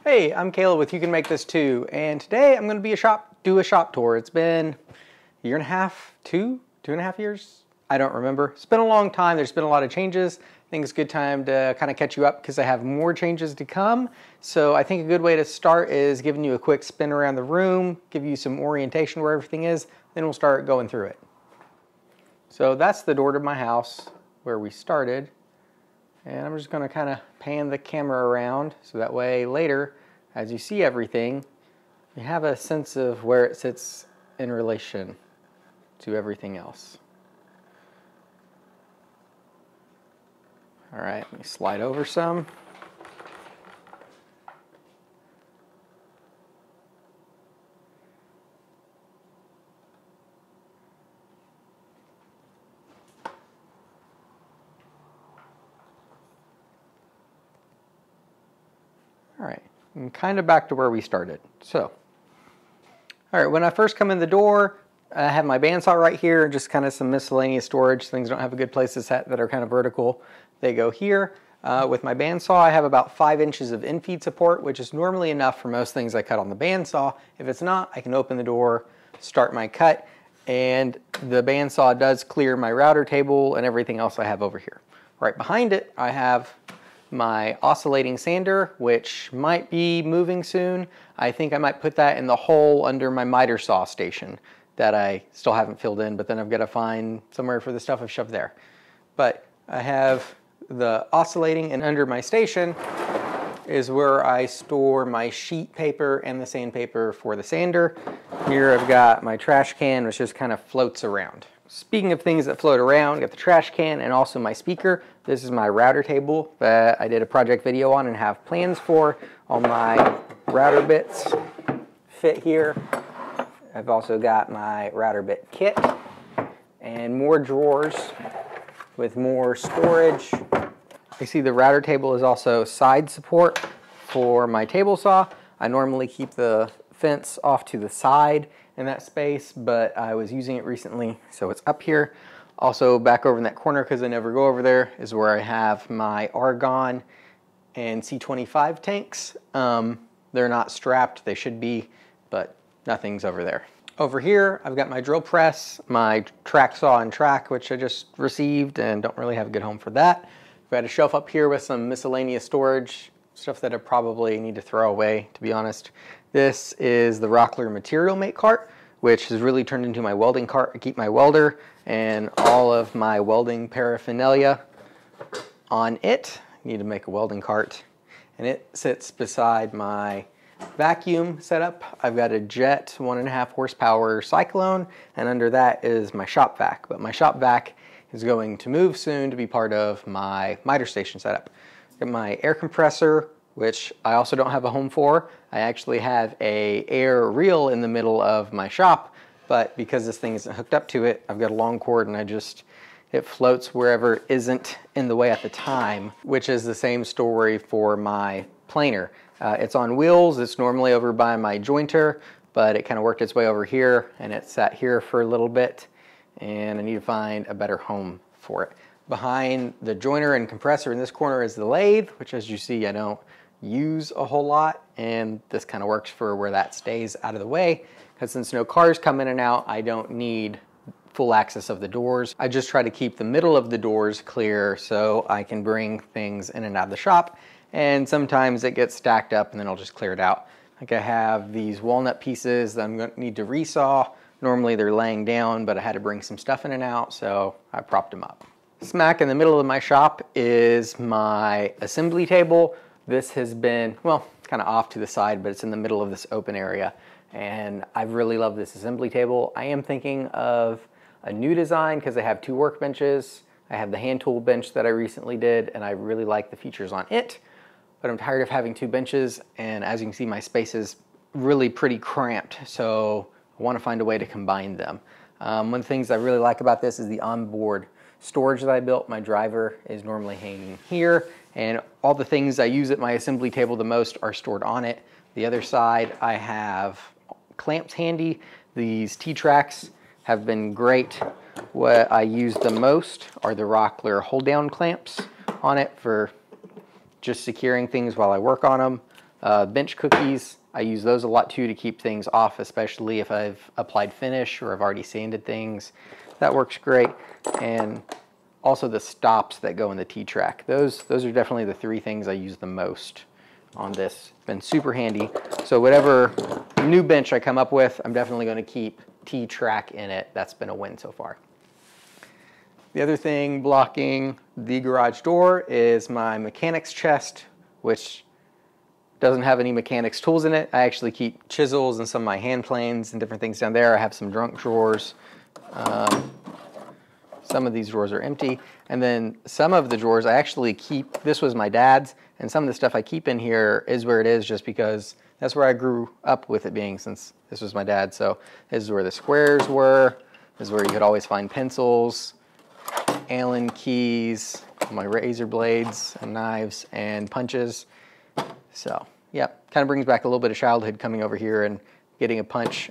Hey, I'm Caleb with YouCanMakeThisToo, and today I'm going to do a shop tour. It's been a year and a half, two and a half years? I don't remember. It's been a long time. There's been a lot of changes. I think it's a good time to kind of catch you up because I have more changes to come. So I think a good way to start is giving you a quick spin around the room, give you some orientation where everything is, then we'll start going through it. So that's the door to my house where we started. And I'm just going to kind of pan the camera around so that way later, as you see everything, you have a sense of where it sits in relation to everything else. All right, let me slide over some. All right, and kind of back to where we started. So, all right, when I first come in the door, I have my bandsaw right here, just kind of some miscellaneous storage. Things don't have a good place to set that are kind of vertical. They go here. With my bandsaw, I have about 5 inches of in-feed support, which is normally enough for most things I cut on the bandsaw. If it's not, I can open the door, start my cut, and the bandsaw does clear my router table and everything else I have over here. Right behind it, I have my oscillating sander, which might be moving soon. I think I might put that in the hole under my miter saw station that I still haven't filled in, but then I've got to find somewhere for the stuff I've shoved there. But I have the oscillating, and under my station is where I store my sheet paper and the sandpaper for the sander. Here I've got my trash can, which just kind of floats around. Speaking of things that float around, I got the trash can and also my speaker. This is my router table that I did a project video on and have plans for. All my router bits fit here. I've also got my router bit kit and more drawers with more storage. You see the router table is also side support for my table saw. I normally keep the fence off to the side in that space, but I was using it recently, so it's up here. Also back over in that corner, because I never go over there, is where I have my argon and C25 tanks. They're not strapped, they should be, but nothing's over there. Over here, I've got my drill press, my track saw and track, which I just received and don't really have a good home for that. I've got a shelf up here with some miscellaneous storage, stuff that I probably need to throw away, to be honest. This is the Rockler Material Mate cart, which has really turned into my welding cart. I keep my welder and all of my welding paraphernalia on it. I need to make a welding cart. And it sits beside my vacuum setup. I've got a Jet 1.5 horsepower Cyclone, and under that is my shop vac. But my shop vac is going to move soon to be part of my miter station setup. Got my air compressor, which I also don't have a home for. I actually have a air reel in the middle of my shop, but because this thing isn't hooked up to it, I've got a long cord and it floats wherever it isn't in the way at the time, which is the same story for my planer. It's on wheels. It's normally over by my jointer, but it kind of worked its way over here and it sat here for a little bit, and I need to find a better home for it. Behind the jointer and compressor in this corner is the lathe, which, as you see, I don't use a whole lot, and this kind of works for where that stays out of the way, because since no cars come in and out, I don't need full access of the doors. I just try to keep the middle of the doors clear so I can bring things in and out of the shop, and sometimes it gets stacked up and then I'll just clear it out. Like I have these walnut pieces that I'm going to need to resaw. Normally they're laying down, but I had to bring some stuff in and out, so I propped them up. Smack in the middle of my shop is my assembly table. This has been, well, it's kind of off to the side, but it's in the middle of this open area. And I really love this assembly table. I am thinking of a new design because I have 2 workbenches. I have the hand tool bench that I recently did, and I really like the features on it. But I'm tired of having 2 benches, and as you can see, my space is really pretty cramped. So I want to find a way to combine them. One of the things I really like about this is the onboard storage that I built. My driver is normally hanging here, and all the things I use at my assembly table the most are stored on it. The other side, I have clamps handy. These T-tracks have been great. What I use the most are the Rockler hold down clamps on it for just securing things while I work on them. Bench cookies, I use those a lot too to keep things off, especially if I've applied finish or I've already sanded things. That works great. And also the stops that go in the T-track. Those are definitely the 3 things I use the most on this. Been super handy. So whatever new bench I come up with, I'm definitely going to keep T-track in it. That's been a win so far. The other thing blocking the garage door is my mechanics chest, which doesn't have any mechanics tools in it. I actually keep chisels and some of my hand planes and different things down there. I have some junk drawers. Some of these drawers are empty. And then some of the drawers I actually keep, this was my dad's, and some of the stuff I keep in here is where it is just because that's where I grew up with it being, since this was my dad. So this is where the squares were. This is where you could always find pencils, Allen keys, my razor blades and knives and punches. So, yep, kind of brings back a little bit of childhood coming over here and getting a punch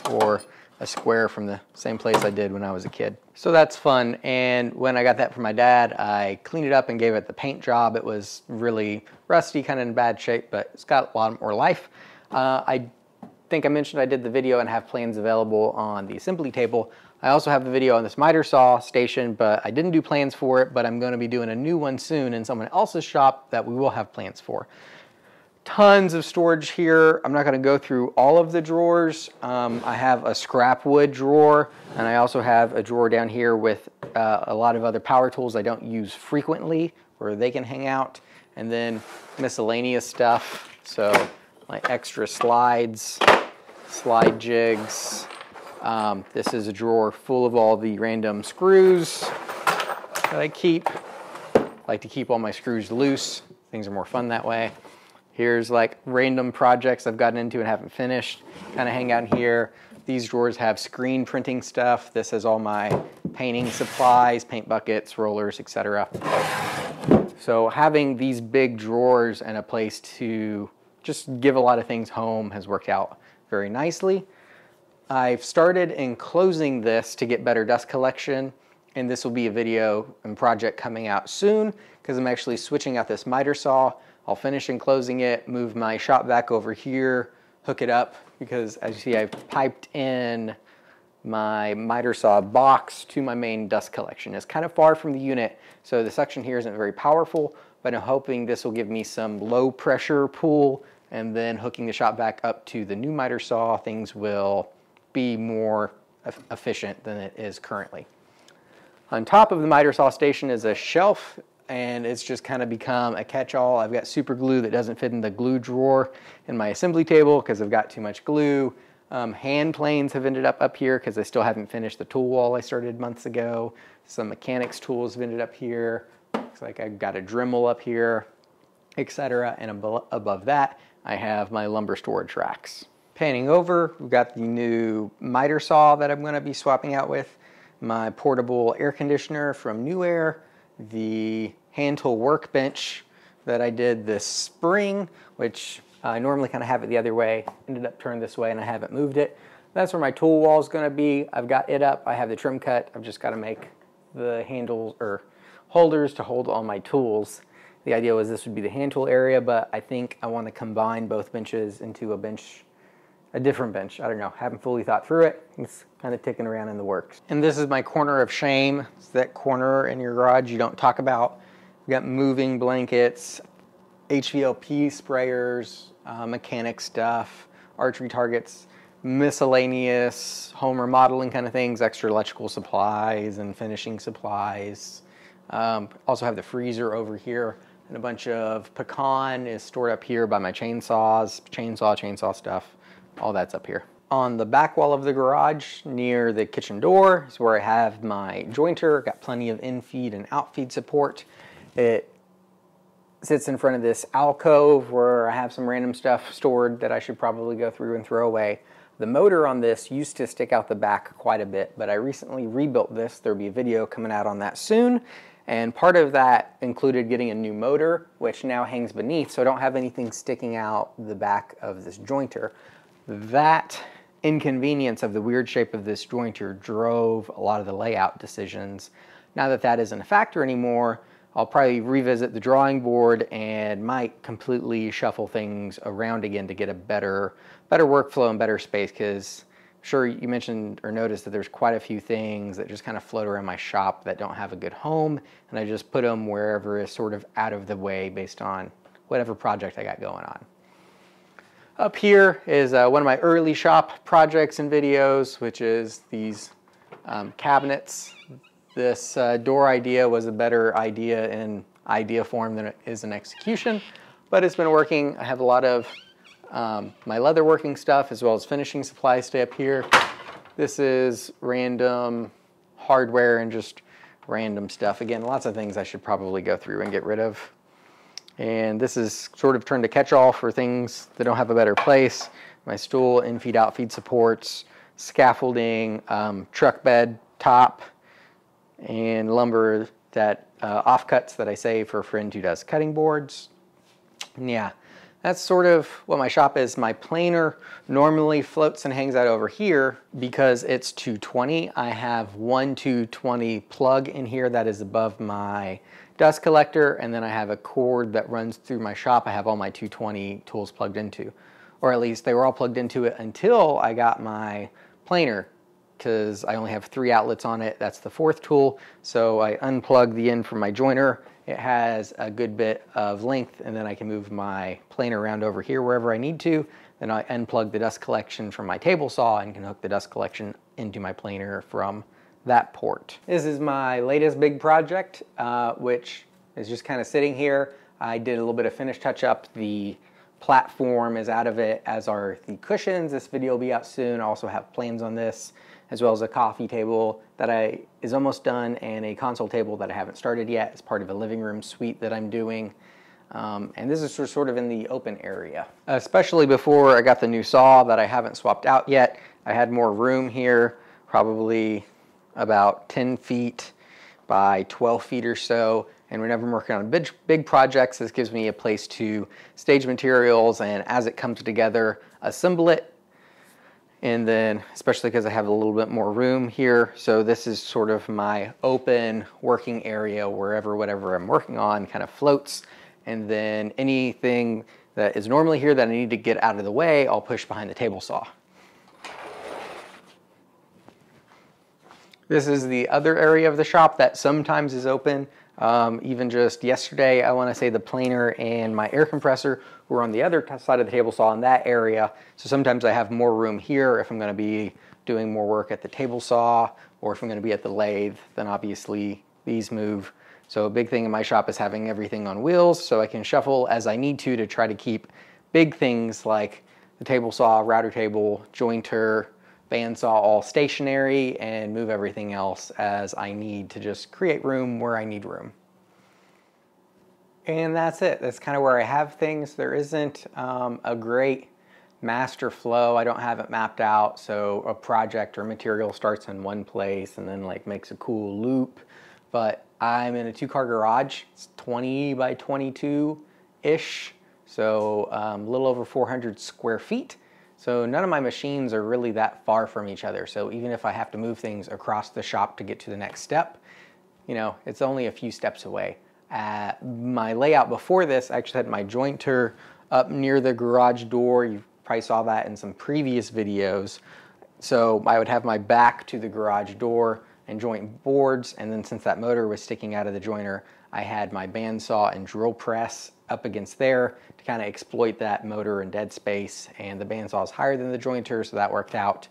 or a square from the same place I did when I was a kid. So that's fun. And when I got that from my dad, I cleaned it up and gave it the paint job. It was really rusty, kind of in bad shape, but it's got a lot more life. I think I mentioned I did the video and have plans available on the assembly table. I also have the video on this miter saw station, but I didn't do plans for it, but I'm going to be doing a new one soon in someone else's shop that we will have plans for. Tons of storage here. I'm not going to go through all of the drawers. I have a scrap wood drawer, and I also have a drawer down here with a lot of other power tools I don't use frequently where they can hang out, and then miscellaneous stuff. So my extra slides, slide jigs. This is a drawer full of all the random screws that I keep. I like to keep all my screws loose. Things are more fun that way. Here's like random projects I've gotten into and haven't finished, kind of hang out in here. These drawers have screen printing stuff. This has all my painting supplies, paint buckets, rollers, etc. So having these big drawers and a place to just give a lot of things home has worked out very nicely. I've started enclosing this to get better dust collection, and this will be a video and project coming out soon because I'm actually switching out this miter saw. I'll finish enclosing it, move my shop vac over here, hook it up, because as you see I've piped in my miter saw box to my main dust collection. It's kind of far from the unit, so the suction here isn't very powerful, but I'm hoping this will give me some low pressure pull, and then hooking the shop vac up to the new miter saw, things will be more efficient than it is currently. On top of the miter saw station is a shelf, and it's just kind of become a catch-all. I've got super glue that doesn't fit in the glue drawer in my assembly table because I've got too much glue. Hand planes have ended up here because I still haven't finished the tool wall I started months ago. Some mechanics tools have ended up here. Looks like I've got a Dremel up here, etc. And above that, I have my lumber storage racks. Panning over, we've got the new miter saw that I'm going to be swapping out with, my portable air conditioner from New Air, the hand tool workbench that I did this spring, which I normally kind of have it the other way, ended up turned this way and I haven't moved it. That's where my tool wall is going to be. I've got it up, I have the trim cut, I've just got to make the handles or holders to hold all my tools. The idea was this would be the hand tool area, but I think I want to combine both benches into a different bench. I don't know, haven't fully thought through it. It's kind of ticking around in the works. And this is my corner of shame. It's that corner in your garage you don't talk about. We've got moving blankets, HVLP sprayers, mechanic stuff, archery targets, miscellaneous home remodeling kind of things, extra electrical supplies and finishing supplies. Also have the freezer over here, and a bunch of pecan is stored up here by my chainsaws, chainsaw stuff. All that's up here. On the back wall of the garage near the kitchen door is where I have my jointer. Got plenty of in-feed and out-feed support. It sits in front of this alcove where I have some random stuff stored that I should probably go through and throw away. The motor on this used to stick out the back quite a bit, but I recently rebuilt this. There'll be a video coming out on that soon. And part of that included getting a new motor, which now hangs beneath, so I don't have anything sticking out the back of this jointer. That inconvenience of the weird shape of this jointer drove a lot of the layout decisions. Now that that isn't a factor anymore, I'll probably revisit the drawing board and might completely shuffle things around again to get a better workflow and better space, because I'm sure you mentioned or noticed that there's quite a few things that just kind of float around my shop that don't have a good home, and I just put them wherever is sort of out of the way based on whatever project I got going on. Up here is one of my early shop projects and videos, which is these cabinets. This door idea was a better idea in idea form than it is in execution, but it's been working. I have a lot of my leatherworking stuff as well as finishing supplies stay up here. This is random hardware and just random stuff. Again, lots of things I should probably go through and get rid of. And this is sort of turned to catch-all for things that don't have a better place. My stool, in-feed, out-feed supports, scaffolding, truck bed top, and lumber that offcuts that I save for a friend who does cutting boards. And yeah, that's sort of what my shop is. My planer normally floats and hangs out over here because it's 220. I have one 220 plug in here that is above my dust collector, and then I have a cord that runs through my shop. I have all my 220 tools plugged into, or at least they were all plugged into it until I got my planer, because I only have 3 outlets on it. That's the 4th tool. So I unplug the end from my jointer. It has a good bit of length, and then I can move my planer around over here wherever I need to. Then I unplug the dust collection from my table saw and can hook the dust collection into my planer from that port. This is my latest big project, which is just kind of sitting here. I did a little bit of finish touch up. The platform is out of it, as are the cushions. This video will be out soon. I also have plans on this, as well as a coffee table that is almost done, and a console table that I haven't started yet as part of a living room suite that I'm doing. And this is sort of in the open area. Especially before I got the new saw that I haven't swapped out yet, I had more room here, probably about 10 feet by 12 feet or so. And whenever I'm working on big projects, this gives me a place to stage materials, and as it comes together, assemble it. And then, especially because I have a little bit more room here, so this is sort of my open working area wherever whatever I'm working on kind of floats. And then anything that is normally here that I need to get out of the way, I'll push behind the table saw. This is the other area of the shop that sometimes is open. Even just yesterday, I want to say the planer and my air compressor were on the other side of the table saw in that area. So sometimes I have more room here if I'm going to be doing more work at the table saw, or if I'm going to be at the lathe, then obviously these move. So a big thing in my shop is having everything on wheels, so I can shuffle as I need to try to keep big things like the table saw, router table, jointer, bandsaw all stationary, and move everything else as I need to just create room where I need room. And that's it. That's kind of where I have things. There isn't a great master flow. I don't have it mapped out, so a project or material starts in one place and then like makes a cool loop. But I'm in a 2-car garage. It's 20 by 22-ish, so a little over 400 square feet. So none of my machines are really that far from each other. So even if I have to move things across the shop to get to the next step, you know, it's only a few steps away. My layout before this, I actually had my jointer up near the garage door. You probably saw that in some previous videos. So I would have my back to the garage door and joint boards, and then since that motor was sticking out of the jointer, I had my bandsaw and drill press up against there to kind of exploit that motor and dead space, and the bandsaw is higher than the jointer, so that worked out.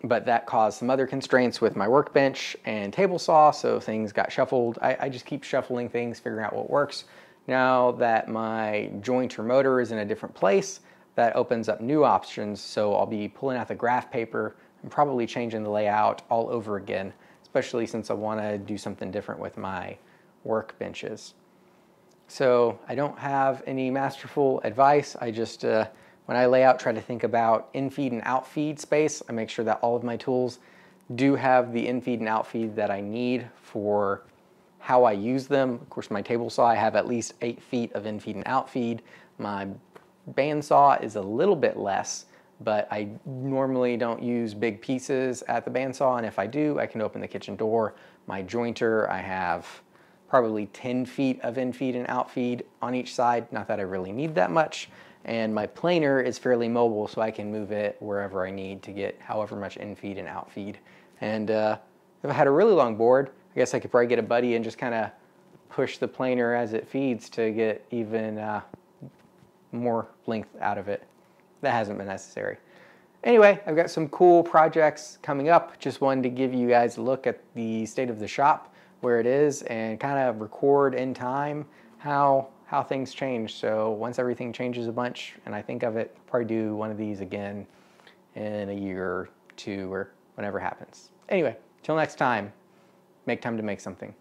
But that caused some other constraints with my workbench and table saw, so things got shuffled. I just keep shuffling things, figuring out what works. Now that my jointer motor is in a different place, that opens up new options, so I'll be pulling out the graph paper and probably changing the layout all over again, especially since I want to do something different with my workbenches. So I don't have any masterful advice. I just, when I lay out, try to think about in-feed and out-feed space. I make sure that all of my tools do have the in-feed and out-feed that I need for how I use them. Of course, my table saw, I have at least 8 feet of in-feed and out-feed. My bandsaw is a little bit less, but I normally don't use big pieces at the bandsaw, and if I do, I can open the kitchen door, My jointer, I have probably 10 feet of in-feed and out-feed on each side. Not that I really need that much. And my planer is fairly mobile, so I can move it wherever I need to get however much in-feed and out-feed. And if I had a really long board, I guess I could probably get a buddy and just kind of push the planer as it feeds to get even more length out of it. That hasn't been necessary. Anyway, I've got some cool projects coming up. Just wanted to give you guys a look at the state of the shop, where it is, and kind of record in time how things change. So once everything changes a bunch and I think of it, I'll probably do one of these again in a year or two or whenever happens. Anyway, till next time, make time to make something.